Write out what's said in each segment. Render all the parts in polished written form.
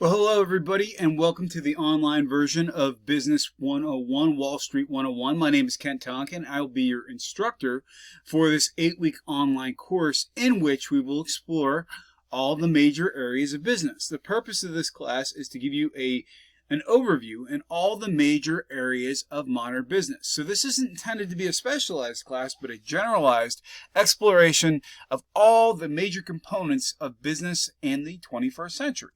Well, hello everybody, and welcome to the online version of Business 101, Wall Street 101. My name is Kent Tonkin. I will be your instructor for this 8-week online course in which we will explore all the major areas of business. The purpose of this class is to give you an overview in all the major areas of modern business. So this isn't intended to be a specialized class, but a generalized exploration of all the major components of business in the 21st century.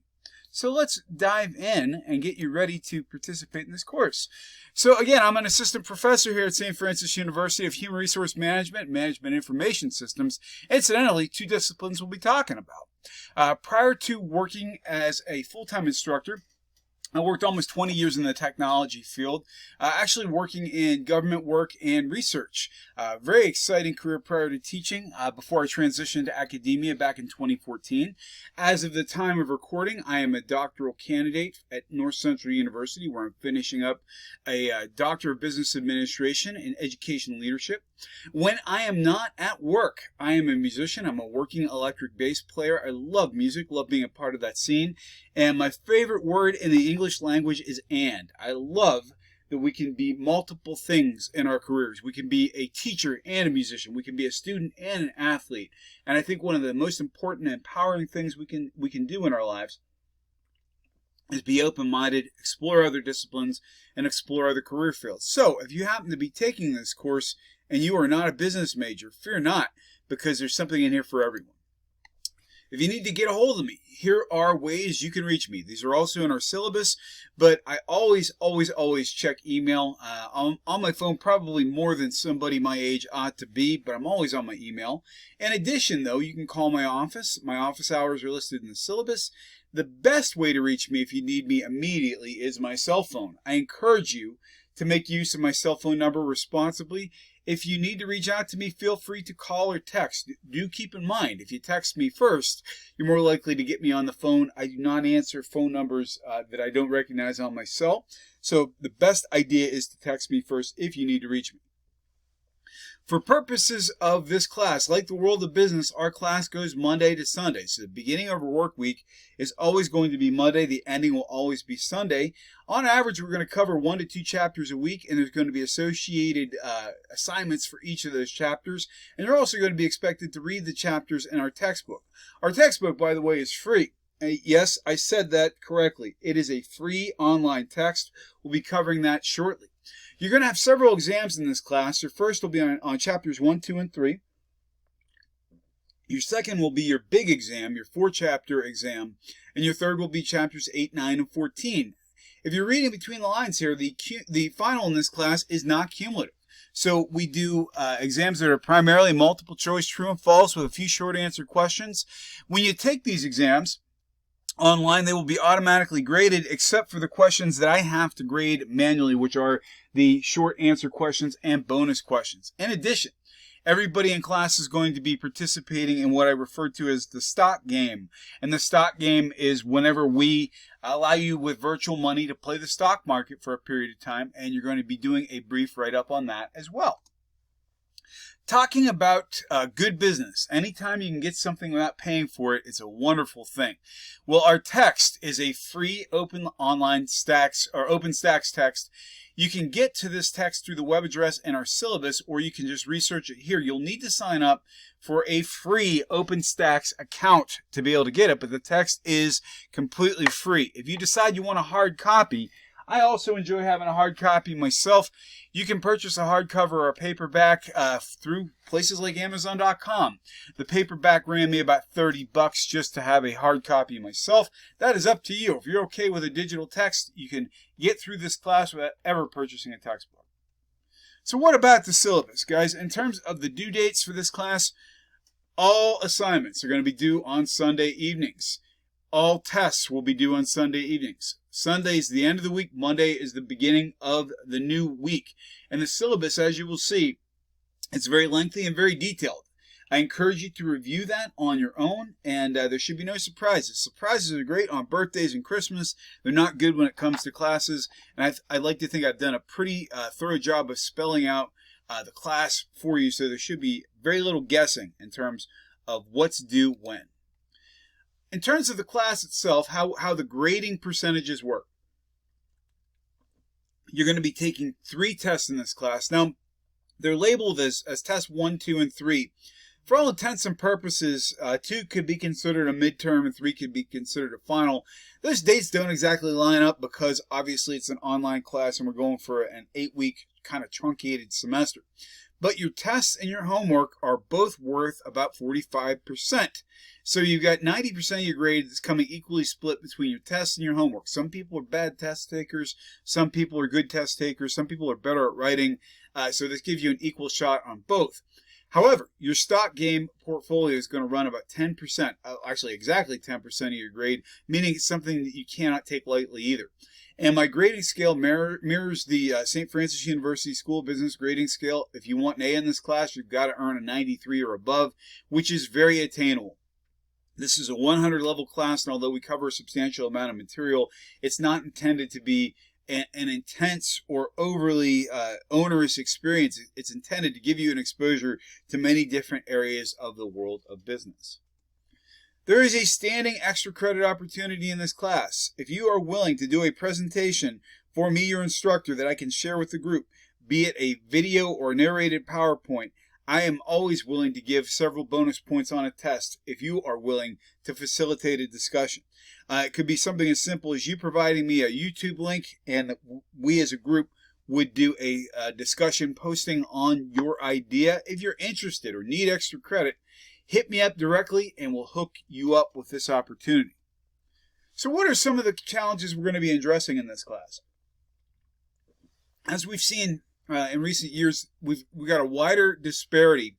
So let's dive in and get you ready to participate in this course. So again, I'm an assistant professor here at St. Francis University of Human Resource Management and Management Information Systems. Incidentally, two disciplines we'll be talking about. Prior to working as a full-time instructor, I worked almost 20 years in the technology field, actually working in government work and research. Very exciting career prior to teaching before I transitioned to academia back in 2014. As of the time of recording, I am a doctoral candidate at North Central University, where I'm finishing up a Doctor of Business Administration in Education Leadership. When I am not at work, I am a musician. I'm a working electric bass player. I love music, love being a part of that scene. And my favorite word in the English language is and. I love that we can be multiple things in our careers. We can be a teacher and a musician. We can be a student and an athlete. And I think one of the most important and empowering things we can do in our lives is be open-minded, explore other disciplines, and explore other career fields. So if you happen to be taking this course and you are not a business major, fear not, because there's something in here for everyone. If you need to get a hold of me, here are ways you can reach me. These are also in our syllabus, but I always check email. On my phone, probably more than somebody my age ought to be, but I'm always on my email. In addition, though, you can call my office. My office hours are listed in the syllabus. The best way to reach me if you need me immediately is my cell phone. I encourage you to make use of my cell phone number responsibly. If you need to reach out to me, feel free to call or text. Do keep in mind, if you text me first, you're more likely to get me on the phone. I do not answer phone numbers that I don't recognize on my cell. So the best idea is to text me first if you need to reach me. For purposes of this class, like the world of business, our class goes Monday to Sunday. So the beginning of our work week is always going to be Monday. The ending will always be Sunday. On average, we're going to cover 1 to 2 chapters a week, and there's going to be associated assignments for each of those chapters. And you're also going to be expected to read the chapters in our textbook. Our textbook, by the way, is free. Yes, I said that correctly. It is a free online text. We'll be covering that shortly. You're going to have several exams in this class. Your first will be on chapters 1, 2, and 3. Your second will be your big exam, your 4-chapter exam. And your third will be chapters 8, 9, and 14. If you're reading between the lines here, the final in this class is not cumulative. So we do exams that are primarily multiple choice, true and false, with a few short answer questions. When you take these exams online, they will be automatically graded except for the questions that I have to grade manually, which are the short answer questions and bonus questions. In addition, everybody in class is going to be participating in what I refer to as the stock game. And the stock game is whenever we allow you with virtual money to play the stock market for a period of time, and you're going to be doing a brief write-up on that as well. Talking about good business, anytime you can get something without paying for it, it's a wonderful thing. Well, our text is a free open online stacks or OpenStax text. You can get to this text through the web address in our syllabus, or you can just research it here. You'll need to sign up for a free OpenStax account to be able to get it, but the text is completely free. If you decide you want a hard copy, I also enjoy having a hard copy myself. You can purchase a hardcover or a paperback through places like Amazon.com. The paperback ran me about $30 just to have a hard copy myself. That is up to you. If you're okay with a digital text, you can get through this class without ever purchasing a textbook. So what about the syllabus, guys? In terms of the due dates for this class, all assignments are going to be due on Sunday evenings. All tests will be due on Sunday evenings. Sunday is the end of the week. Monday is the beginning of the new week. And the syllabus, as you will see, it's very lengthy and very detailed. I encourage you to review that on your own, and there should be no surprises. Surprises are great on birthdays and Christmas. They're not good when it comes to classes. And I like to think I've done a pretty thorough job of spelling out the class for you, so there should be very little guessing in terms of what's due when. In terms of the class itself, how the grading percentages work. You're going to be taking 3 tests in this class. Now, they're labeled as tests 1, 2, and 3. For all intents and purposes, 2 could be considered a midterm and 3 could be considered a final. Those dates don't exactly line up because obviously it's an online class and we're going for an 8-week kind of truncated semester. But your tests and your homework are both worth about 45%. So you've got 90% of your grade that's coming equally split between your tests and your homework. Some people are bad test takers. Some people are good test takers. Some people are better at writing. So this gives you an equal shot on both. However, your stock game portfolio is going to run about 10%, actually exactly 10% of your grade, meaning it's something that you cannot take lightly either. And my grading scale mirrors the St. Francis University School of Business grading scale. If you want an A in this class, you've got to earn a 93 or above, which is very attainable. This is a 100 level class, and although we cover a substantial amount of material, it's not intended to be an intense or overly onerous experience. It's intended to give you an exposure to many different areas of the world of business. There is a standing extra credit opportunity in this class. If you are willing to do a presentation for me, your instructor, that I can share with the group, be it a video or narrated PowerPoint, I am always willing to give several bonus points on a test if you are willing to facilitate a discussion. It could be something as simple as you providing me a YouTube link, and we as a group would do a discussion posting on your idea. If you're interested or need extra credit, hit me up directly and we'll hook you up with this opportunity. So what are some of the challenges we're going to be addressing in this class? As we've seen in recent years, we've got a wider disparity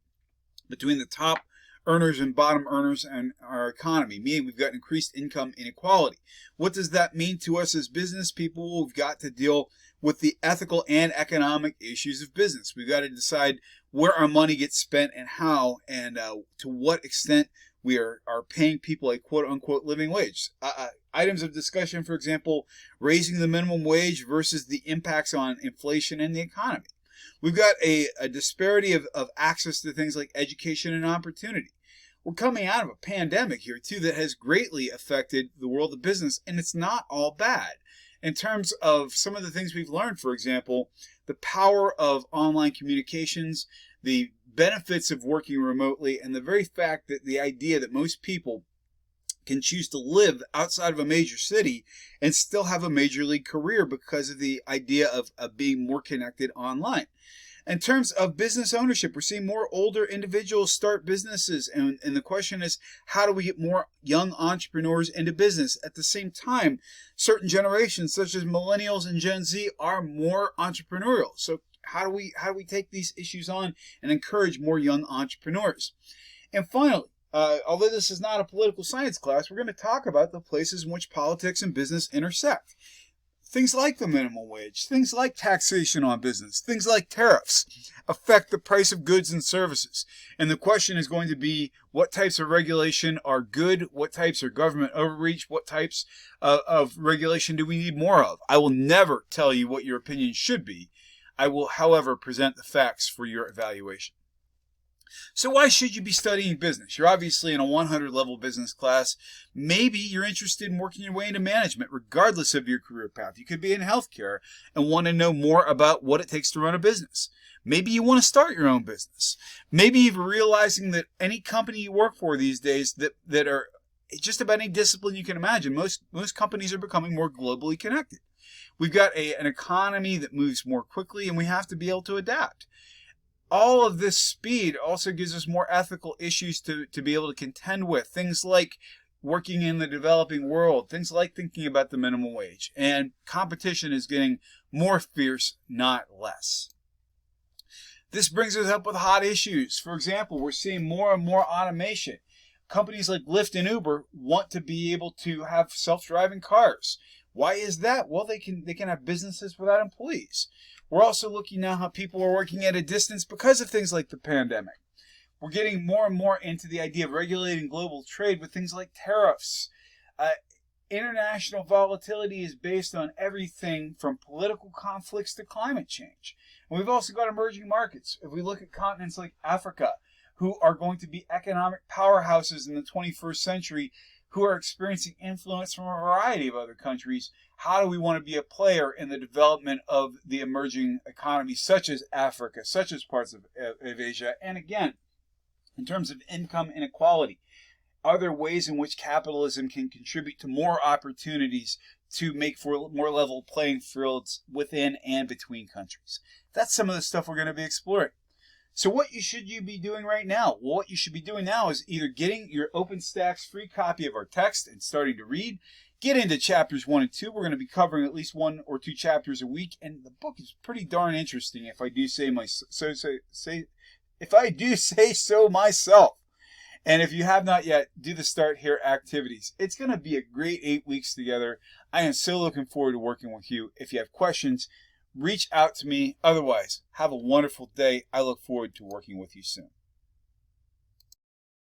between the top earners and bottom earners in our economy, meaning we've got increased income inequality. What does that mean to us as business people? We've got to deal with the ethical and economic issues of business. We've got to decide where our money gets spent and how, and to what extent we are paying people a quote-unquote living wage. Items of discussion, for example, raising the minimum wage versus the impacts on inflation and the economy. We've got a disparity of access to things like education and opportunity. We're coming out of a pandemic here, too, that has greatly affected the world of business, and it's not all bad. In terms of some of the things we've learned, for example, the power of online communications, the benefits of working remotely, and the very fact that the idea that most people can choose to live outside of a major city and still have a major league career because of the idea of being more connected online. In terms of business ownership, we're seeing more older individuals start businesses, and the question is, how do we get more young entrepreneurs into business? At the same time, certain generations, such as millennials and Gen Z, are more entrepreneurial. So how do we take these issues on and encourage more young entrepreneurs? And finally, although this is not a political science class, we're going to talk about the places in which politics and business intersect. Things like the minimum wage, things like taxation on business, things like tariffs affect the price of goods and services. And the question is going to be, what types of regulation are good? What types are government overreach? What types of regulation do we need more of? I will never tell you what your opinion should be. I will, however, present the facts for your evaluation. So why should you be studying business? You're obviously in a 100 level business class. Maybe you're interested in working your way into management regardless of your career path. You could be in healthcare and want to know more about what it takes to run a business. Maybe you want to start your own business. Maybe you're realizing that any company you work for these days that are just about any discipline you can imagine, most companies are becoming more globally connected. We've got an economy that moves more quickly, and we have to be able to adapt. All of this speed also gives us more ethical issues to be able to contend with. Things like working in the developing world, things like thinking about the minimum wage. And competition is getting more fierce, not less. This brings us up with hot issues. For example, we're seeing more and more automation. Companies like Lyft and Uber want to be able to have self-driving cars. Why is that? Well, they can have businesses without employees. We're also looking now how people are working at a distance because of things like the pandemic. We're getting more and more into the idea of regulating global trade with things like tariffs. International volatility is based on everything from political conflicts to climate change. And we've also got emerging markets. If we look at continents like Africa, who are going to be economic powerhouses in the 21st century, who are experiencing influence from a variety of other countries. How do we want to be a player in the development of the emerging economies, such as Africa, such as parts of Asia? And again, in terms of income inequality, are there ways in which capitalism can contribute to more opportunities to make for more level playing fields within and between countries? That's some of the stuff we're going to be exploring. So what should you be doing right now? Well, what you should be doing now is either getting your OpenStax free copy of our text and starting to read. Get into chapters 1 and 2. We're going to be covering at least 1 or 2 chapters a week, and the book is pretty darn interesting, if I do say so myself. And if you have not yet, do the Start Here activities. It's going to be a great 8 weeks together. I am so looking forward to working with you. If you have questions, reach out to me. Otherwise, have a wonderful day. I look forward to working with you soon.